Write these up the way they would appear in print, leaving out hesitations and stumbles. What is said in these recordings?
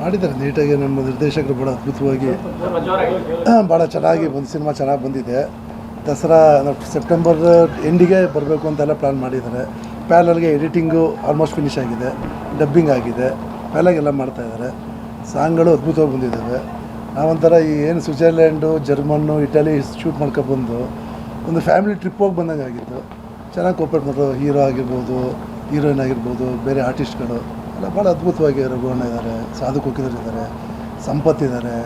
ಮಾಡಿದ್ದಾರೆ ನೀಟಾಗಿ. ನಮ್ಮ ನಿರ್ದೇಶಕರು ಭಾಳ ಅದ್ಭುತವಾಗಿ ಭಾಳ ಚೆನ್ನಾಗಿ ಸಿನಿಮಾ ಚೆನ್ನಾಗಿ ಬಂದಿದೆ. ದಸರಾ ಸೆಪ್ಟೆಂಬರ್ ಎಂಡಿಗೆ ಬರಬೇಕು ಅಂತೆಲ್ಲ ಪ್ಲ್ಯಾನ್ ಮಾಡಿದ್ದಾರೆ. ಪ್ಯಾಲಲ್ಗೆ ಎಡಿಟಿಂಗು ಆಲ್ಮೋಸ್ಟ್ ಫಿನಿಶ್ ಆಗಿದೆ, ಡಬ್ಬಿಂಗ್ ಆಗಿದೆ, ಪ್ಯಾಲಾಗೆಲ್ಲ ಮಾಡ್ತಾಯಿದ್ದಾರೆ. ಸಾಂಗ್ಗಳು ಅದ್ಭುತವಾಗಿ ಬಂದಿದ್ದಾವೆ. ನಾವೊಂಥರ ಈ ಏನು ಸ್ವಿಟ್ಜರ್ಲ್ಯಾಂಡು, ಜರ್ಮನ್ನು, ಇಟಲಿ ಶೂಟ್ ಮಾಡ್ಕೊಬಂದು ಒಂದು ಫ್ಯಾಮಿಲಿ ಟ್ರಿಪ್ ಹೋಗಿ ಬಂದಂಗೆ ಆಗಿತ್ತು. ಚೆನ್ನಾಗಿ ಕೋಪರೇಟ್ ಮಾಡೋದು, ಹೀರೋ ಆಗಿರ್ಬೋದು, ಹೀರೋಯಿನ್ ಆಗಿರ್ಬೋದು, ಬೇರೆ ಆರ್ಟಿಸ್ಟ್ಗಳು ಎಲ್ಲ ಭಾಳ ಅದ್ಭುತವಾಗಿ. ರಘುವಣ್ಣ ಇದ್ದಾರೆ, ಸಾಧು ಕೋಕಿದರ್ ಇದ್ದಾರೆ, ಸಂಪತ್ ಇದ್ದಾರೆ,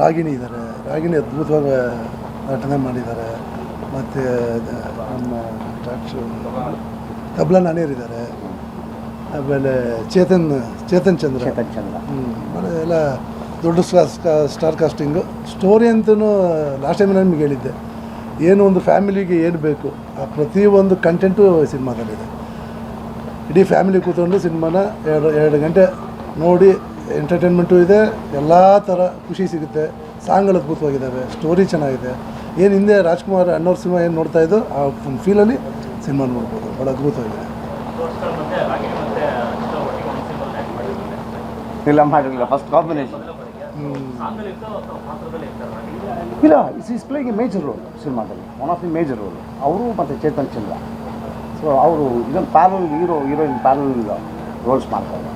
ರಾಗಿಣಿ ಇದ್ದಾರೆ. ರಾಗಿಣಿ ಅದ್ಭುತವಾಗಿ ನಟನೆ ಮಾಡಿದ್ದಾರೆ. ಮತ್ತು ನಮ್ಮ ತಬ್ಲಾ ನಾನೇರ್ ಇದ್ದಾರೆ. ಆಮೇಲೆ ಚೇತನ್ ಚಂದ್ರ ಆಮೇಲೆ ಎಲ್ಲ ದೊಡ್ಡ ಸ್ಟಾರ್ ಕಾಸ್ಟಿಂಗು. ಸ್ಟೋರಿ ಅಂತೂ ಲಾಸ್ಟ್ ಟೈಮ್ ನಿಮಗೆ ಹೇಳಿದ್ದೆ, ಏನು ಒಂದು ಫ್ಯಾಮಿಲಿಗೆ ಏನು ಬೇಕು ಆ ಪ್ರತಿಯೊಂದು ಕಂಟೆಂಟು ಸಿನಿಮಾದಲ್ಲಿದೆ. ಇಡೀ ಫ್ಯಾಮಿಲಿ ಕೂತ್ಕೊಂಡು ಸಿನಿಮಾನ ಎರಡು ಗಂಟೆ ನೋಡಿ ಎಂಟರ್ಟೈನ್ಮೆಂಟು ಇದೆ, ಎಲ್ಲ ಥರ ಖುಷಿ ಸಿಗುತ್ತೆ. ಸಾಂಗ್ಗಳು ಅದ್ಭುತವಾಗಿದ್ದಾವೆ, ಸ್ಟೋರಿ ಚೆನ್ನಾಗಿದೆ. ಏನು ಹಿಂದೆ ರಾಜ್ಕುಮಾರ್ ಅಣ್ಣವ್ರ ಸಿನಿಮಾ ಏನು ನೋಡ್ತಾಯಿದ್ದೋ ಆ ಒಂದು ಫೀಲಲ್ಲಿ ಸಿನಿಮಾ ನೋಡ್ಬೋದು. ಭಾಳ ಅದ್ಭುತವಾಗಿದೆ. ಇಲ್ಲ ಮಾಡಿರಲಿಲ್ಲ, ಫಸ್ಟ್ ಕಾಂಬಿನೇಷನ್ ಇಲ್ಲ. Is playing a major role ಸಿನಿಮಾದಲ್ಲಿ, one of the major role ಅವರು ಮತ್ತು ಚೇತನ್ ಚಂದ್ರ. ಸೊ ಅವರು ಇದನ್ನು ಪ್ಯಾರಲ್ ಹೀರೋಯಿನ್ ಪ್ಯಾರಲ್ ರೋಲ್ಸ್ ಮಾಡ್ತಾರೆ.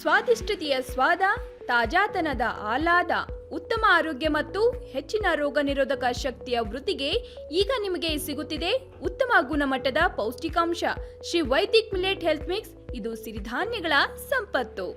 ಸ್ವಾದಿಷ್ಟತೆಯ ಸ್ವಾದ, ತಾಜಾತನದ ಆಹ್ಲಾದ, ಉತ್ತಮ ಆರೋಗ್ಯ ಮತ್ತು ಹೆಚ್ಚಿನ ರೋಗ ನಿರೋಧಕ ಶಕ್ತಿಯ ವೃದ್ಧಿಗೆ ಈಗ ನಿಮಗೆ ಸಿಗುತ್ತಿದೆ ಉತ್ತಮ ಗುಣಮಟ್ಟದ ಪೌಷ್ಟಿಕಾಂಶ. Shri Vaidik millet health mix. ಇದು ಸಿರಿಧಾನ್ಯಗಳ ಸಂಪತ್ತು.